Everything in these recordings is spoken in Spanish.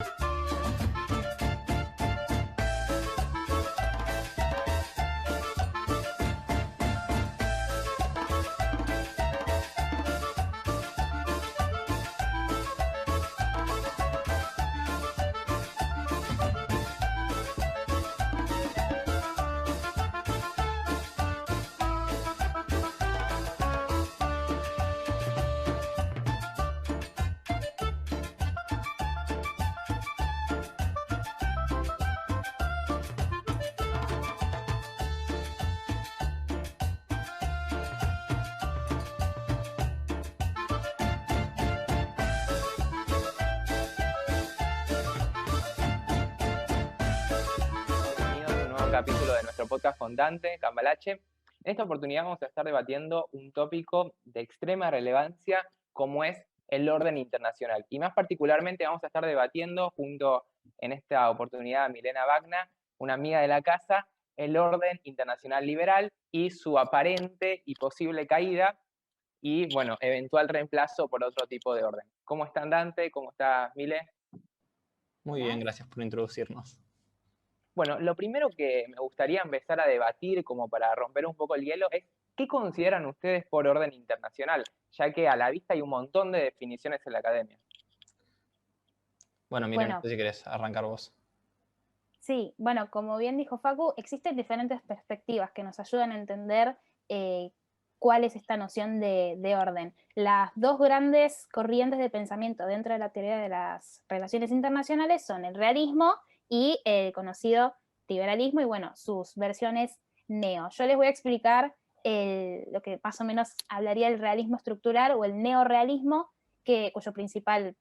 Bienvenidos a un nuevo capítulo de nuestro podcast con Dante Cambalache. En esta oportunidad vamos a estar debatiendo un tópico de extrema relevancia como es el orden internacional. Y más particularmente vamos a estar debatiendo junto en esta oportunidad a Milena Wagner, una amiga de la casa, el orden internacional liberal y su aparente y posible caída y, bueno, eventual reemplazo por otro tipo de orden. ¿Cómo están, Dante? ¿Cómo está, Mile? Muy bien, gracias por introducirnos. Bueno, lo primero que me gustaría empezar a debatir, como para romper un poco el hielo, es ¿qué consideran ustedes por orden internacional? Ya que a la vista hay un montón de definiciones en la academia. Bueno, Miren, no sé si querés arrancar vos. Sí, bueno, como bien dijo Facu, existen diferentes perspectivas que nos ayudan a entender cuál es esta noción de orden. Las dos grandes corrientes de pensamiento dentro de la teoría de las relaciones internacionales son el realismo y el conocido liberalismo y, bueno, sus versiones neo. Yo les voy a explicar lo que más o menos hablaría el realismo estructural o el neorealismo, cuyo principal,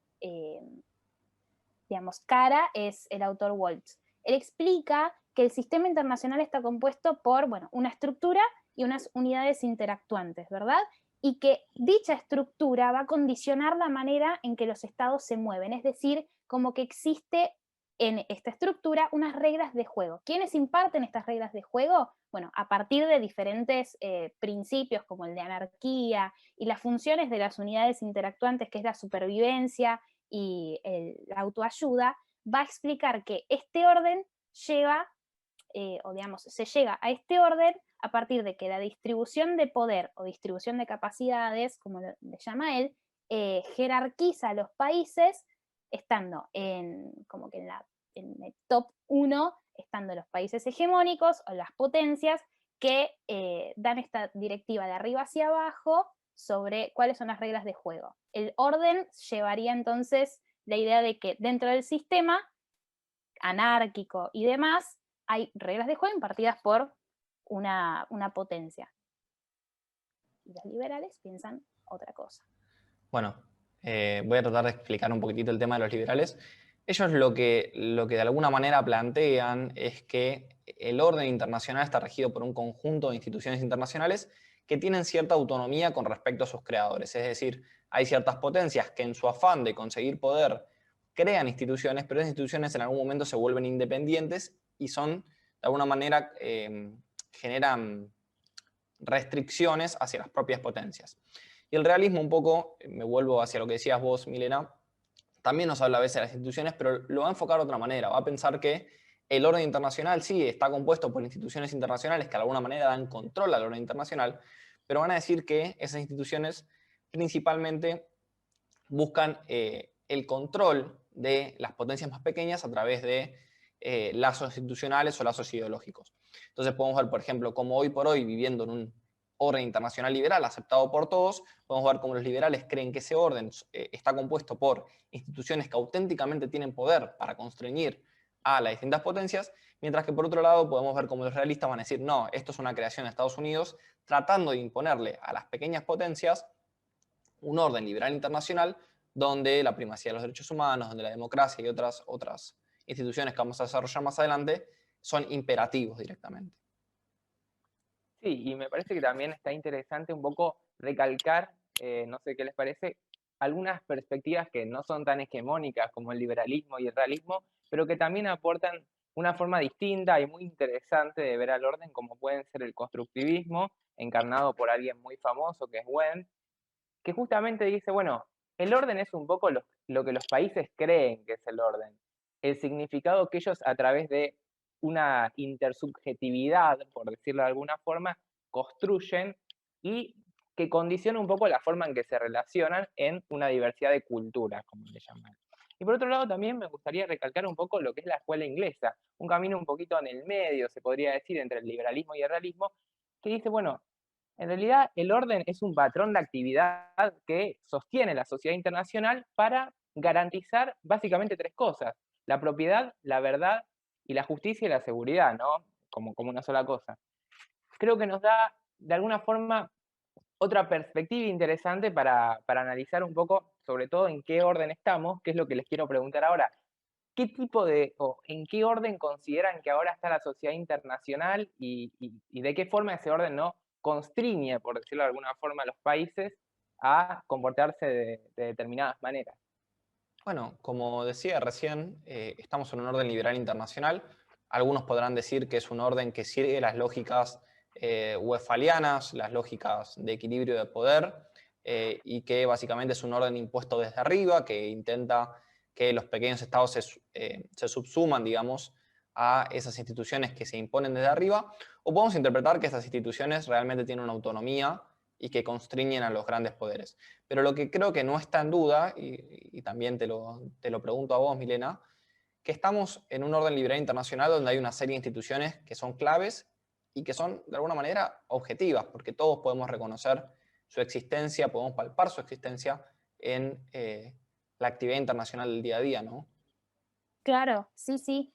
cara es el autor Waltz. Él explica que el sistema internacional está compuesto por, bueno, una estructura y unas unidades interactuantes, ¿verdad? Y que dicha estructura va a condicionar la manera en que los estados se mueven, es decir, como que existe en esta estructura unas reglas de juego. ¿Quiénes imparten estas reglas de juego? Bueno, a partir de diferentes principios como el de anarquía y las funciones de las unidades interactuantes, que es la supervivencia y la autoayuda, va a explicar que este orden lleva, se llega a este orden a partir de que la distribución de poder o distribución de capacidades, como le llama él, jerarquiza a los países, estando como que en el top 1, estando los países hegemónicos o las potencias que dan esta directiva de arriba hacia abajo sobre cuáles son las reglas de juego. El orden llevaría entonces la idea de que dentro del sistema anárquico y demás hay reglas de juego impartidas por una potencia. Y los liberales piensan otra cosa. Bueno, voy a tratar de explicar un poquitito el tema de los liberales. Ellos lo que de alguna manera plantean es que el orden internacional está regido por un conjunto de instituciones internacionales que tienen cierta autonomía con respecto a sus creadores. Es decir, hay ciertas potencias que en su afán de conseguir poder crean instituciones, pero esas instituciones en algún momento se vuelven independientes y son, de alguna manera, generan restricciones hacia las propias potencias. Y el realismo un poco, me vuelvo hacia lo que decías vos, Milena, también nos habla a veces de las instituciones, pero lo va a enfocar de otra manera. Va a pensar que el orden internacional sí está compuesto por instituciones internacionales que de alguna manera dan control al orden internacional, pero van a decir que esas instituciones principalmente buscan el control de las potencias más pequeñas a través de lazos institucionales o lazos ideológicos. Entonces podemos ver, por ejemplo, cómo hoy por hoy, viviendo en un orden internacional liberal aceptado por todos, podemos ver cómo los liberales creen que ese orden está compuesto por instituciones que auténticamente tienen poder para constreñir a las distintas potencias, mientras que por otro lado podemos ver cómo los realistas van a decir, no, esto es una creación de Estados Unidos, tratando de imponerle a las pequeñas potencias un orden liberal internacional donde la primacía de los derechos humanos, donde la democracia y otras instituciones que vamos a desarrollar más adelante son imperativos directamente. Sí, y me parece que también está interesante un poco recalcar, no sé qué les parece, algunas perspectivas que no son tan hegemónicas como el liberalismo y el realismo, pero que también aportan una forma distinta y muy interesante de ver al orden, como pueden ser el constructivismo, encarnado por alguien muy famoso que es Wend, que justamente dice, bueno, el orden es un poco lo que los países creen que es el orden. el significado que ellos a través de una intersubjetividad, por decirlo de alguna forma, construyen y que condiciona un poco la forma en que se relacionan en una diversidad de culturas, como le llaman. Y por otro lado, también me gustaría recalcar un poco lo que es la escuela inglesa, un camino un poquito en el medio, se podría decir, entre el liberalismo y el realismo, que dice, bueno, en realidad el orden es un patrón de actividad que sostiene la sociedad internacional para garantizar básicamente tres cosas: la propiedad, la verdad y la justicia y la seguridad, ¿no? Como una sola cosa. Creo que nos da, de alguna forma, otra perspectiva interesante para analizar un poco, sobre todo, en qué orden estamos, que es lo que les quiero preguntar ahora. ¿Qué tipo o en qué orden consideran que ahora está la sociedad internacional y de qué forma ese orden no constriñe, por decirlo de alguna forma, a los países a comportarse de determinadas maneras? Bueno, como decía recién, estamos en un orden liberal internacional. Algunos podrán decir que es un orden que sigue las lógicas westfalianas, las lógicas de equilibrio de poder, y que básicamente es un orden impuesto desde arriba, que intenta que los pequeños estados se subsuman, digamos, a esas instituciones que se imponen desde arriba. O podemos interpretar que estas instituciones realmente tienen una autonomía y que constriñen a los grandes poderes. Pero lo que creo que no está en duda, y también te lo pregunto a vos, Milena, que estamos en un orden liberal internacional donde hay una serie de instituciones que son claves y que son, de alguna manera, objetivas, porque todos podemos reconocer su existencia, podemos palpar su existencia en la actividad internacional del día a día, ¿no? Claro, sí, sí.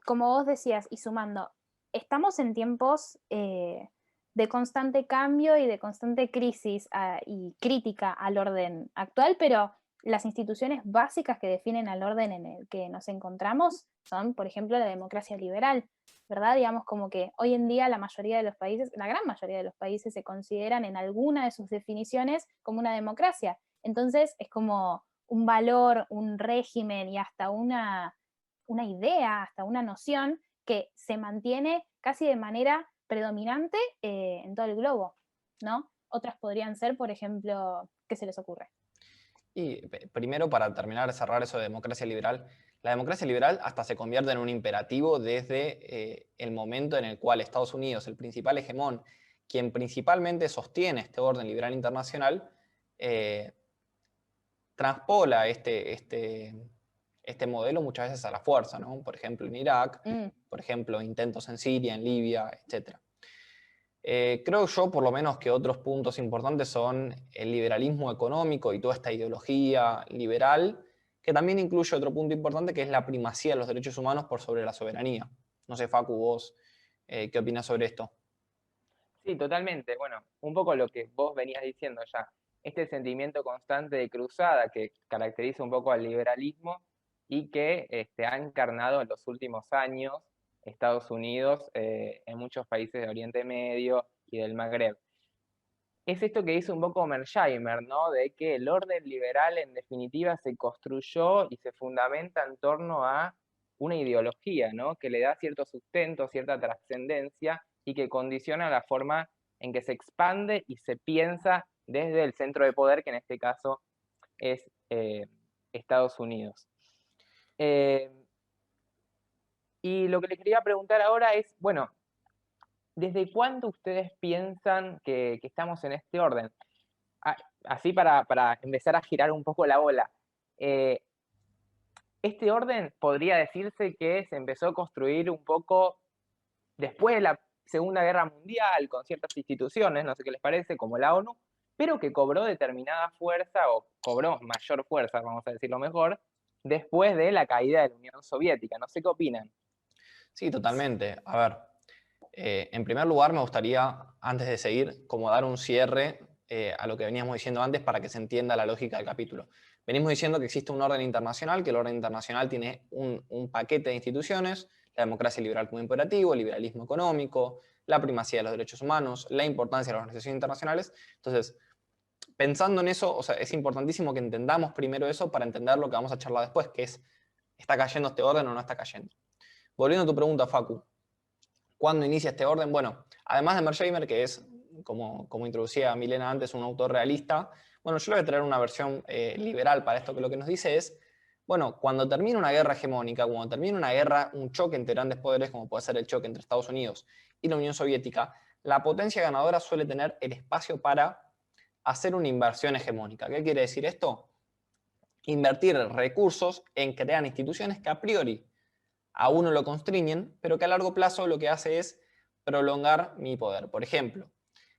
Como vos decías, y sumando, estamos en tiempos de constante cambio y de constante crisis y crítica al orden actual, pero las instituciones básicas que definen al orden en el que nos encontramos son, por ejemplo, la democracia liberal, ¿verdad? Digamos como que hoy en día la mayoría de los países, la gran mayoría de los países se consideran en alguna de sus definiciones como una democracia. Entonces es como un valor, un régimen y hasta una idea, hasta una noción que se mantiene casi de manera predominante en todo el globo, ¿no? Otras podrían ser, por ejemplo, ¿qué se les ocurre? Y primero, para terminar de cerrar eso de democracia liberal, la democracia liberal hasta se convierte en un imperativo desde el momento en el cual Estados Unidos, el principal hegemón, quien principalmente sostiene este orden liberal internacional, eh, transpola este modelo muchas veces a la fuerza, ¿no? Por ejemplo, en Irak, por ejemplo, intentos en Siria, en Libia, etc. Creo yo, por lo menos, que otros puntos importantes son el liberalismo económico y toda esta ideología liberal, que también incluye otro punto importante, que es la primacía de los derechos humanos por sobre la soberanía. No sé, Facu, vos, ¿qué opinas sobre esto? Sí, totalmente. Bueno, un poco lo que vos venías diciendo ya, este sentimiento constante de cruzada que caracteriza un poco al liberalismo y que ha encarnado en los últimos años Estados Unidos en muchos países de Oriente Medio y del Magreb. Es esto que dice un poco Mersheimer, ¿no? De que el orden liberal en definitiva se construyó y se fundamenta en torno a una ideología, ¿no? Que le da cierto sustento, cierta trascendencia y que condiciona la forma en que se expande y se piensa desde el centro de poder, que en este caso es Estados Unidos. Y lo que les quería preguntar ahora es, bueno, ¿desde cuándo ustedes piensan que estamos en este orden? Así para empezar a girar un poco la bola. Este orden podría decirse que se empezó a construir un poco después de la Segunda Guerra Mundial, con ciertas instituciones, no sé qué les parece, como la ONU, pero que cobró determinada fuerza, o cobró mayor fuerza, vamos a decirlo mejor, después de la caída de la Unión Soviética. No sé qué opinan. Sí, totalmente. A ver, en primer lugar me gustaría, antes de seguir, como dar un cierre a lo que veníamos diciendo antes para que se entienda la lógica del capítulo. Venimos diciendo que existe un orden internacional, que el orden internacional tiene un paquete de instituciones, la democracia liberal como imperativo, el liberalismo económico, la primacía de los derechos humanos, la importancia de las organizaciones internacionales. Entonces, pensando en eso, o sea, es importantísimo que entendamos primero eso para entender lo que vamos a charlar después, que es, ¿está cayendo este orden o no está cayendo? Volviendo a tu pregunta, Facu, ¿cuándo inicia este orden? Bueno, además de Mersheimer, que es, como introducía Milena antes, un autor realista, bueno, yo le voy a traer una versión liberal para esto, que lo que nos dice es, Bueno, cuando termina una guerra hegemónica, cuando termina una guerra, un choque entre grandes poderes, como puede ser el choque entre Estados Unidos y la Unión Soviética, la potencia ganadora suele tener el espacio para hacer una inversión hegemónica. ¿Qué quiere decir esto? Invertir recursos en crear instituciones que a priori a uno lo constriñen, pero que a largo plazo lo que hace es prolongar mi poder. Por ejemplo,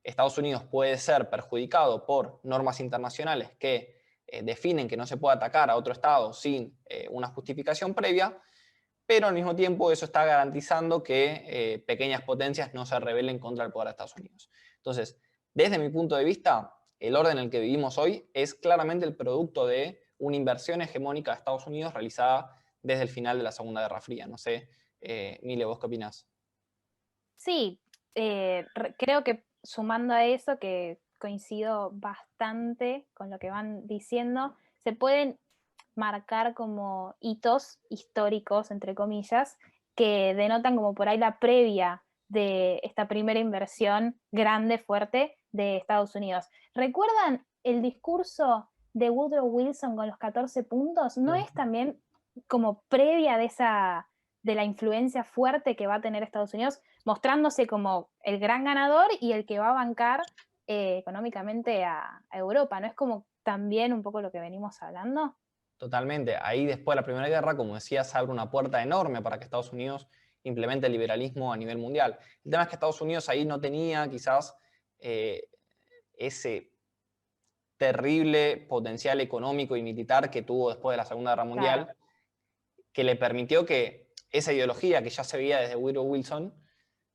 Estados Unidos puede ser perjudicado por normas internacionales que definen que no se puede atacar a otro Estado sin una justificación previa, pero al mismo tiempo eso está garantizando que pequeñas potencias no se rebelen contra el poder de Estados Unidos. Entonces, desde mi punto de vista, el orden en el que vivimos hoy es claramente el producto de una inversión hegemónica de Estados Unidos realizada desde el final de la Segunda Guerra Fría. No sé, Mile, ¿vos qué opinás? Sí, creo que sumando a eso, que coincido bastante con lo que van diciendo, se pueden marcar como hitos históricos, entre comillas, que denotan como por ahí la previa de esta primera inversión grande, fuerte de Estados Unidos. ¿Recuerdan el discurso de Woodrow Wilson con los 14 puntos? ¿No es también como previa de la influencia fuerte que va a tener Estados Unidos, mostrándose como el gran ganador y el que va a bancar económicamente a Europa? ¿No es como también un poco lo que venimos hablando? Totalmente. Ahí después de la Primera Guerra, como decías, abre una puerta enorme para que Estados Unidos implemente el liberalismo a nivel mundial. El tema es que Estados Unidos ahí no tenía quizás ese terrible potencial económico y militar que tuvo después de la Segunda Guerra Mundial, Claro. que le permitió que esa ideología que ya se veía desde Woodrow Wilson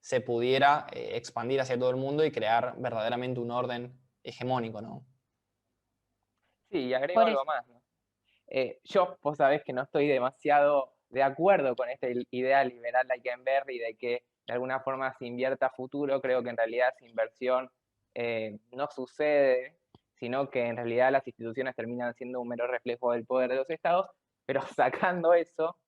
se pudiera expandir hacia todo el mundo y crear verdaderamente un orden hegemónico, ¿no? Sí, y agrego Por algo eso. más, ¿no? Yo, vos sabés que no estoy demasiado de acuerdo con esta idea liberal de Eikenberry de que de alguna forma se invierta a futuro. Creo que en realidad esa inversión no sucede, sino que en realidad las instituciones terminan siendo un mero reflejo del poder de los estados. Pero sacando eso,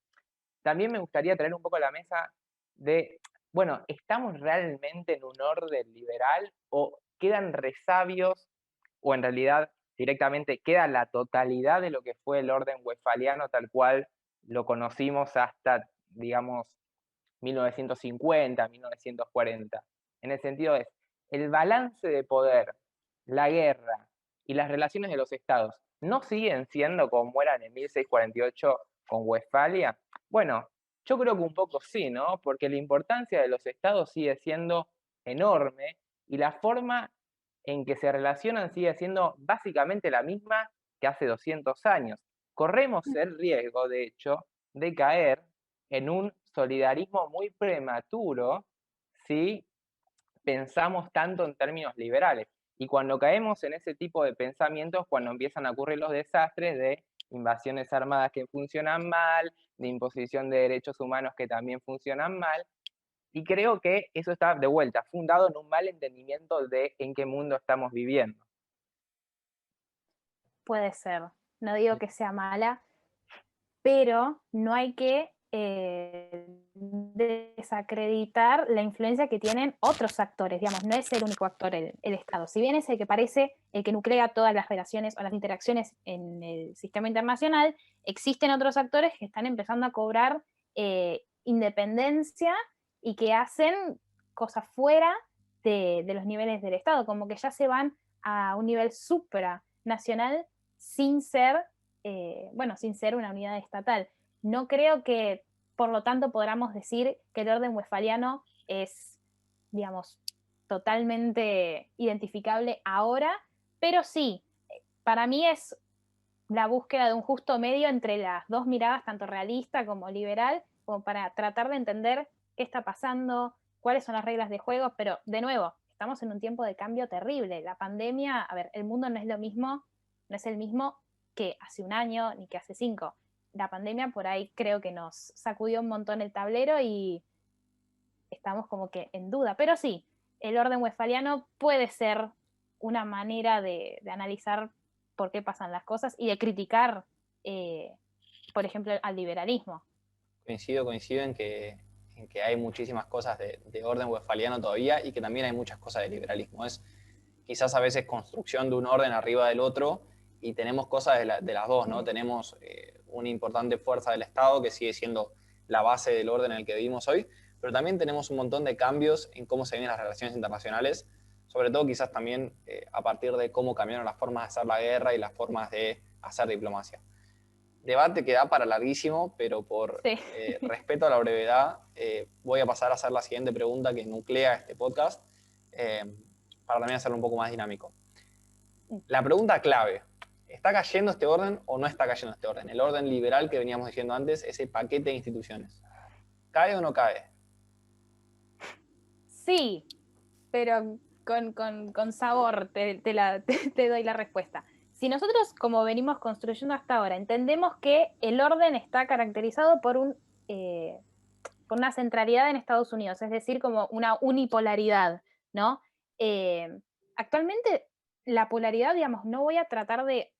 también me gustaría traer un poco a la mesa de, bueno, ¿estamos realmente en un orden liberal o quedan resabios o en realidad directamente queda la totalidad de lo que fue el orden westfaliano tal cual lo conocimos hasta, digamos, 1950, 1940? En el sentido es, el balance de poder, la guerra y las relaciones de los estados no siguen siendo como eran en 1648 con Westfalia. Bueno, yo creo que un poco sí, ¿no? Porque la importancia de los estados sigue siendo enorme y la forma en que se relacionan sigue siendo básicamente la misma que hace 200 años. Corremos el riesgo, de hecho, de caer en un solidarismo muy prematuro si pensamos tanto en términos liberales. Y cuando caemos en ese tipo de pensamientos, cuando empiezan a ocurrir los desastres de invasiones armadas que funcionan mal, de imposición de derechos humanos que también funcionan mal, y creo que eso está de vuelta, fundado en un mal entendimiento de en qué mundo estamos viviendo. Puede ser. No digo que sea mala, pero no hay que desacreditar la influencia que tienen otros actores. Digamos, no es el único actor el Estado. Si bien es el que parece el que nuclea todas las relaciones o las interacciones en el sistema internacional, existen otros actores que están empezando a cobrar independencia y que hacen cosas fuera de los niveles del Estado, como que ya se van a un nivel supranacional sin ser sin ser una unidad estatal. No creo que, por lo tanto, podamos decir que el orden westfaliano es, digamos, totalmente identificable ahora, pero sí, para mí es la búsqueda de un justo medio entre las dos miradas, tanto realista como liberal, como para tratar de entender qué está pasando, cuáles son las reglas de juego, pero de nuevo, estamos en un tiempo de cambio terrible. La pandemia, a ver, el mundo no es lo mismo, no es el mismo que hace un año ni que hace 5. La pandemia por ahí creo que nos sacudió un montón el tablero y estamos como que en duda. Pero sí, el orden westfaliano puede ser una manera de analizar por qué pasan las cosas y de criticar, por ejemplo, al liberalismo. Coincido en que hay muchísimas cosas de orden westfaliano todavía y que también hay muchas cosas de liberalismo. Es quizás a veces construcción de un orden arriba del otro y tenemos cosas de las dos, ¿no? Tenemos una importante fuerza del Estado que sigue siendo la base del orden en el que vivimos hoy, pero también tenemos un montón de cambios en cómo se ven las relaciones internacionales, sobre todo quizás también a partir de cómo cambiaron las formas de hacer la guerra y las formas de hacer diplomacia. Debate que da para larguísimo, pero por Sí. respeto a la brevedad, voy a pasar a hacer la siguiente pregunta que nuclea este podcast, para también hacerlo un poco más dinámico. La pregunta clave: ¿está cayendo este orden o no está cayendo este orden? El orden liberal que veníamos diciendo antes, ese paquete de instituciones. ¿Cae o no cae? Sí, pero con sabor te doy la respuesta. Si nosotros, como venimos construyendo hasta ahora, entendemos que el orden está caracterizado por una centralidad en Estados Unidos, es decir, como una unipolaridad, ¿no? Actualmente la polaridad, digamos, no voy a tratar de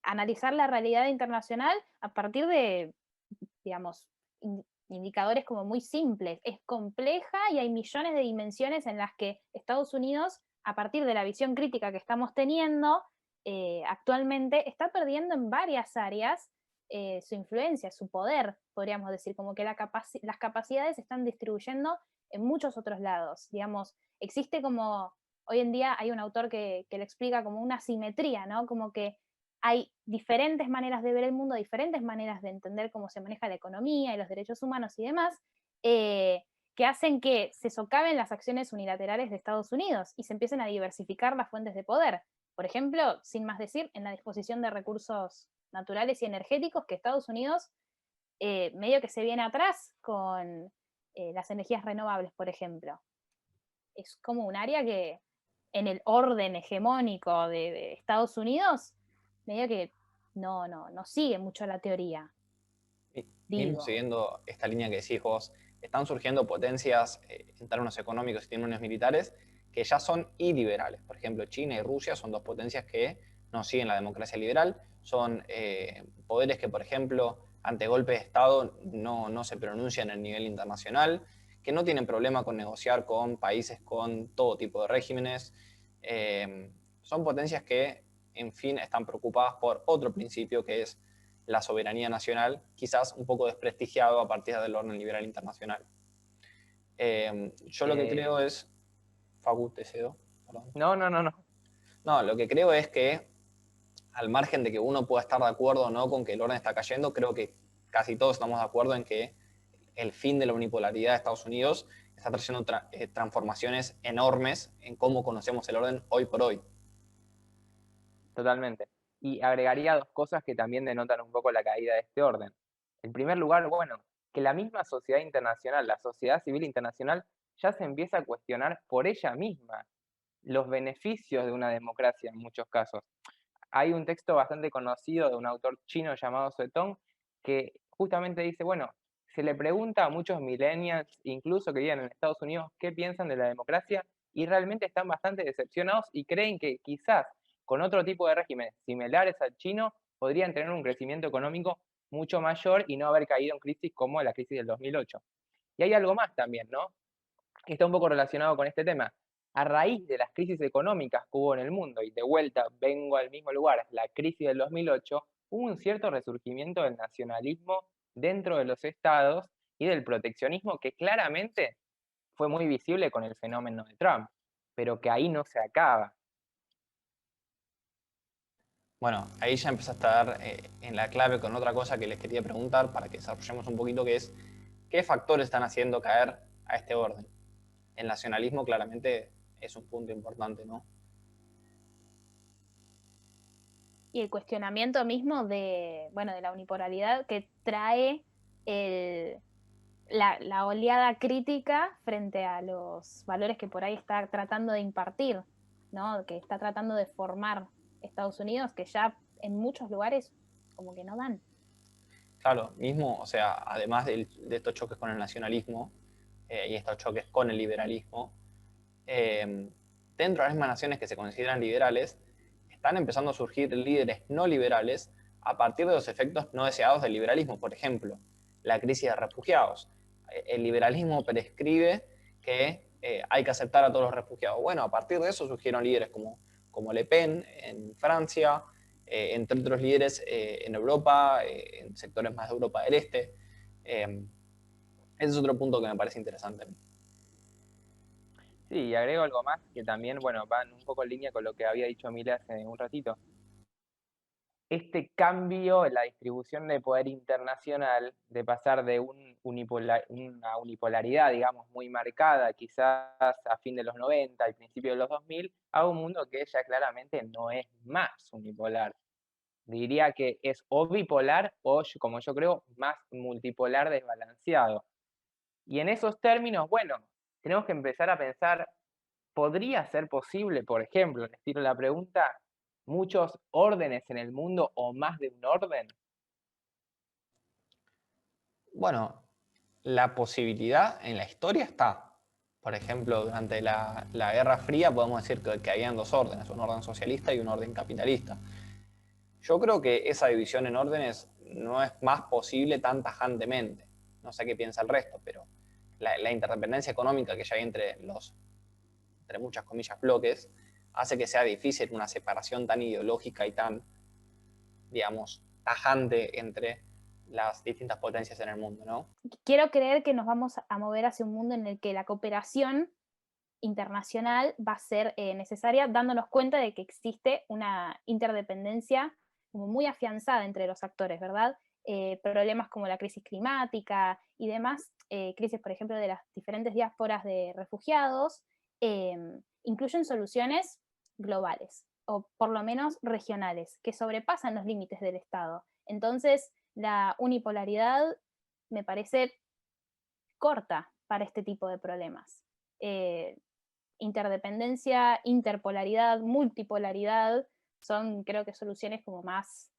analizar la realidad internacional a partir de, digamos, indicadores como muy simples. Es compleja y hay millones de dimensiones en las que Estados Unidos, a partir de la visión crítica que estamos teniendo, actualmente está perdiendo en varias áreas su influencia, su poder, podríamos decir, como que las capacidades se están distribuyendo en muchos otros lados. Digamos, existe como, hoy en día hay un autor que lo explica como una simetría, ¿no? Como que hay diferentes maneras de ver el mundo, diferentes maneras de entender cómo se maneja la economía y los derechos humanos y demás, que hacen que se socaven las acciones unilaterales de Estados Unidos y se empiecen a diversificar las fuentes de poder. Por ejemplo, sin más decir, en la disposición de recursos naturales y energéticos, que Estados Unidos medio que se viene atrás con las energías renovables, por ejemplo. Es como un área que en el orden hegemónico de Estados Unidos, medio que no sigue mucho la teoría. Mismo Digo, siguiendo esta línea que decís vos, están surgiendo potencias en términos económicos y términos militares que ya son iliberales. Por ejemplo, China y Rusia son dos potencias que no siguen la democracia liberal, son poderes que, por ejemplo, ante golpes de Estado no se pronuncian en el nivel internacional, que no tienen problema con negociar con países con todo tipo de regímenes. Son potencias que, en fin, están preocupadas por otro principio que es la soberanía nacional, quizás un poco desprestigiado a partir del orden liberal internacional. Yo lo que creo es... Facu, te cedo, perdón. No. No, lo que creo es que, al margen de que uno pueda estar de acuerdo o no con que el orden está cayendo, creo que casi todos estamos de acuerdo en que el fin de la unipolaridad de Estados Unidos está trayendo transformaciones enormes en cómo conocemos el orden hoy por hoy. Totalmente. Y agregaría dos cosas que también denotan un poco la caída de este orden. En primer lugar, bueno, que la misma sociedad internacional, la sociedad civil internacional, ya se empieza a cuestionar por ella misma los beneficios de una democracia en muchos casos. Hay un texto bastante conocido de un autor chino llamado Zedong que justamente dice, bueno, se le pregunta a muchos millennials, incluso que viven en Estados Unidos, qué piensan de la democracia y realmente están bastante decepcionados y creen que quizás con otro tipo de regímenes similares al chino podrían tener un crecimiento económico mucho mayor y no haber caído en crisis como la crisis del 2008. Y hay algo más también, ¿no? Que está un poco relacionado con este tema. A raíz de las crisis económicas que hubo en el mundo, y de vuelta vengo al mismo lugar, la crisis del 2008, hubo un cierto resurgimiento del nacionalismo dentro de los estados y del proteccionismo que claramente fue muy visible con el fenómeno de Trump, pero que ahí no se acaba. Bueno, ahí ya empezaste a dar en la clave con otra cosa que les quería preguntar para que desarrollemos un poquito, que es ¿qué factores están haciendo caer a este orden? El nacionalismo claramente es un punto importante, ¿no? y el cuestionamiento mismo de la unipolaridad que trae la oleada crítica frente a los valores que por ahí está tratando de impartir, ¿no? Que está tratando de formar Estados Unidos, que ya en muchos lugares como que no dan. Claro, mismo, o sea, además de estos choques con el nacionalismo y estos choques con el liberalismo, dentro de las mismas naciones que se consideran liberales, están empezando a surgir líderes no liberales a partir de los efectos no deseados del liberalismo. Por ejemplo, la crisis de refugiados. El liberalismo prescribe que hay que aceptar a todos los refugiados. Bueno, a partir de eso surgieron líderes como Le Pen en Francia, entre otros líderes en Europa, en sectores más de Europa del Este. Ese es otro punto que me parece interesante. Sí, y agrego algo más que también, bueno, van un poco en línea con lo que había dicho Mila hace un ratito. Este cambio en la distribución de poder internacional, de pasar de una unipolaridad, digamos, muy marcada, quizás a fin de los 90 y principio de los 2000, a un mundo que ya claramente no es más unipolar. Diría que es o bipolar o, como yo creo, más multipolar desbalanceado. Y en esos términos, bueno, tenemos que empezar a pensar, ¿podría ser posible, por ejemplo, les tiro la pregunta, muchos órdenes en el mundo o más de un orden? Bueno, la posibilidad en la historia está. Por ejemplo, durante la Guerra Fría podemos decir que habían dos órdenes, un orden socialista y un orden capitalista. Yo creo que esa división en órdenes no es más posible tan tajantemente. No sé qué piensa el resto, pero la interdependencia económica que ya hay entre muchas comillas, bloques, hace que sea difícil una separación tan ideológica y tan, digamos, tajante entre las distintas potencias en el mundo, ¿no? Quiero creer que nos vamos a mover hacia un mundo en el que la cooperación internacional va a ser necesaria, dándonos cuenta de que existe una interdependencia como muy afianzada entre los actores, ¿verdad? Problemas como la crisis climática y demás, crisis, por ejemplo, de las diferentes diásporas de refugiados, incluyen soluciones globales o por lo menos regionales, que sobrepasan los límites del Estado. Entonces, la unipolaridad me parece corta para este tipo de problemas. Interdependencia, interpolaridad, multipolaridad, son creo que soluciones como más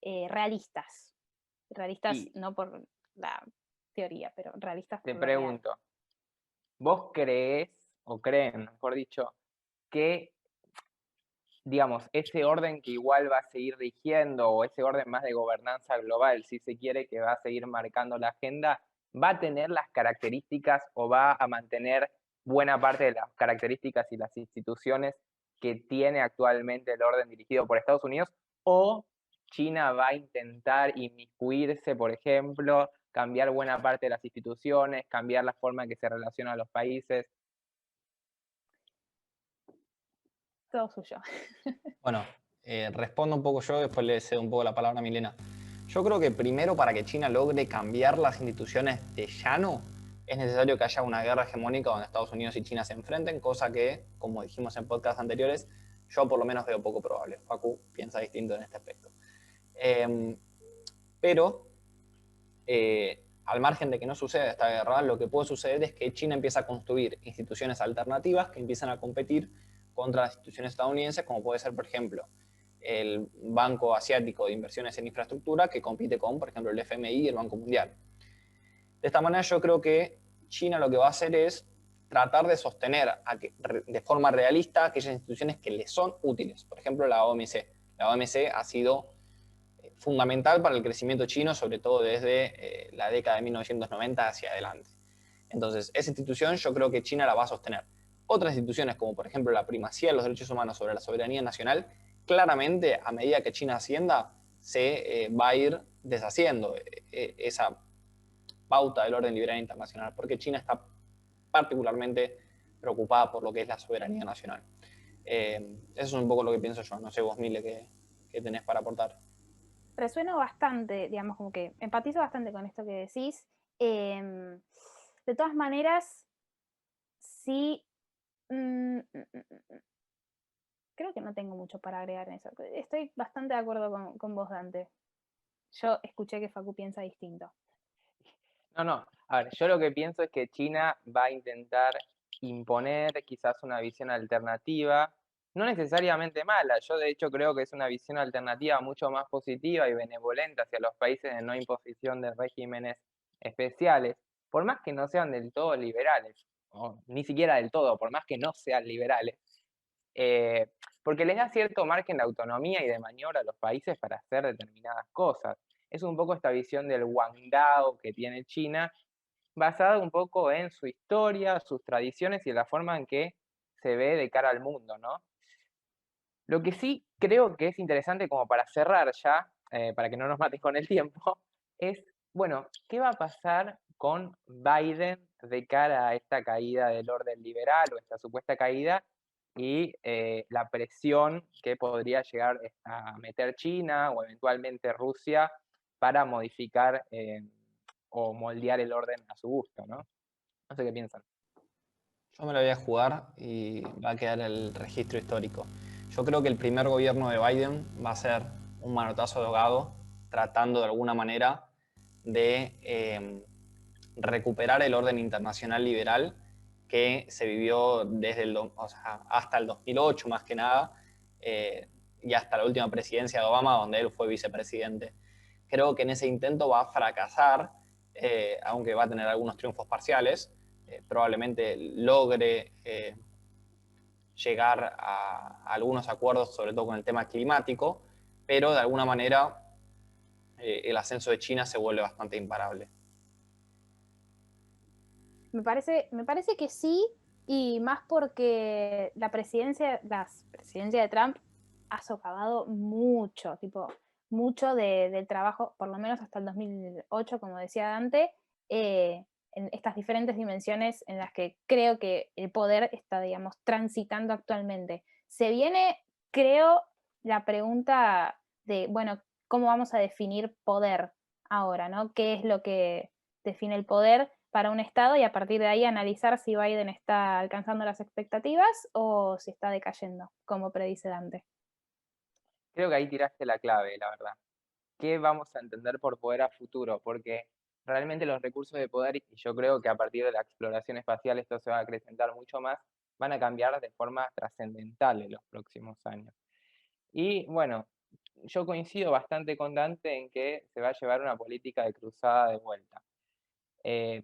realistas. Realistas Y no por la teoría, pero realistas te por lo real. pregunto, ¿vos creés, o creen, mejor dicho, que, digamos, ese orden que igual va a seguir rigiendo, o ese orden más de gobernanza global, si se quiere, que va a seguir marcando la agenda, va a tener las características o va a mantener buena parte de las características y las instituciones que tiene actualmente el orden dirigido por Estados Unidos? ¿O China va a intentar inmiscuirse, por ejemplo, cambiar buena parte de las instituciones, cambiar la forma en que se relacionan los países? Todo suyo. Bueno, respondo un poco yo, después le cedo un poco la palabra a Milena. Yo creo que primero para que China logre cambiar las instituciones de llano, es necesario que haya una guerra hegemónica donde Estados Unidos y China se enfrenten, cosa que, como dijimos en podcasts anteriores, yo por lo menos veo poco probable. Facu piensa distinto en este aspecto. Pero, al margen de que no suceda esta guerra, lo que puede suceder es que China empieza a construir instituciones alternativas que empiezan a competir contra las instituciones estadounidenses, como puede ser, por ejemplo, el Banco Asiático de Inversiones en Infraestructura, que compite con, por ejemplo, el FMI y el Banco Mundial. De esta manera yo creo que China lo que va a hacer es tratar de sostener de forma realista aquellas instituciones que le son útiles. Por ejemplo, la OMC. La OMC ha sido fundamental para el crecimiento chino, sobre todo desde la década de 1990 hacia adelante. Entonces, esa institución yo creo que China la va a sostener. Otras instituciones, como por ejemplo la primacía de los derechos humanos sobre la soberanía nacional, claramente a medida que China ascienda, se va a ir deshaciendo esa pauta del orden liberal internacional, porque China está particularmente preocupada por lo que es la soberanía nacional. Eso es un poco lo que pienso yo. No sé vos, Mile, qué tenés para aportar. Resueno bastante, digamos, como que empatizo bastante con esto que decís. De todas maneras, sí, creo que no tengo mucho para agregar en eso. Estoy bastante de acuerdo con vos, Dante. Yo escuché que Facu piensa distinto. No, no. A ver, yo lo que pienso es que China va a intentar imponer quizás una visión alternativa, no necesariamente mala. Yo de hecho creo que es una visión alternativa mucho más positiva y benevolente hacia los países de no imposición de regímenes especiales, por más que no sean del todo liberales, o ni siquiera del todo, por más que no sean liberales, eh, porque les da cierto margen de autonomía y de maniobra a los países para hacer determinadas cosas. Es un poco esta visión del Guangdao que tiene China, basada un poco en su historia, sus tradiciones y en la forma en que se ve de cara al mundo, ¿no? Lo que sí creo que es interesante como para cerrar ya, para que no nos mates con el tiempo, es, bueno, ¿qué va a pasar con Biden de cara a esta caída del orden liberal o esta supuesta caída y la presión que podría llegar a meter China o eventualmente Rusia para modificar o moldear el orden a su gusto, ¿no? No sé qué piensan. Yo me la voy a jugar y va a quedar el registro histórico. Yo creo que el primer gobierno de Biden va a ser un manotazo de ahogado, tratando de alguna manera de recuperar el orden internacional liberal que se vivió desde o sea, hasta el 2008 más que nada, y hasta la última presidencia de Obama, donde él fue vicepresidente. Creo que en ese intento va a fracasar, aunque va a tener algunos triunfos parciales. Probablemente logre llegar a algunos acuerdos, sobre todo con el tema climático, pero de alguna manera el ascenso de China se vuelve bastante imparable. Me parece que sí, y más porque la presidencia de Trump ha socavado mucho, tipo, mucho del trabajo, por lo menos hasta el 2008, como decía Dante, en estas diferentes dimensiones en las que creo que el poder está, digamos, transitando actualmente. Se viene, creo, la pregunta de, bueno, ¿cómo vamos a definir poder ahora, ¿no? ¿Qué es lo que define el poder para un Estado y a partir de ahí analizar si Biden está alcanzando las expectativas o si está decayendo, como predice Dante? Creo que ahí tiraste la clave, la verdad. ¿Qué vamos a entender por poder a futuro? Porque realmente los recursos de poder, y yo creo que a partir de la exploración espacial esto se va a acrecentar mucho más, van a cambiar de forma trascendental en los próximos años. Y bueno, yo coincido bastante con Dante en que se va a llevar una política de cruzada de vuelta. Eh,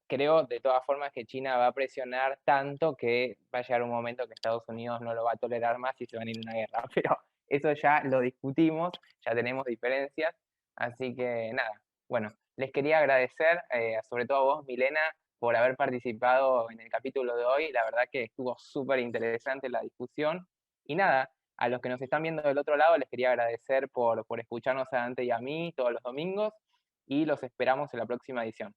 Creo de todas formas que China va a presionar tanto que va a llegar un momento que Estados Unidos no lo va a tolerar más y se va a ir a una guerra. Pero eso ya lo discutimos, ya tenemos diferencias, así que nada. Bueno, les quería agradecer, sobre todo a vos, Milena, por haber participado en el capítulo de hoy. La verdad que estuvo súper interesante la discusión. Y nada, a los que nos están viendo del otro lado, les quería agradecer por escucharnos a Dante y a mí todos los domingos y los esperamos en la próxima edición.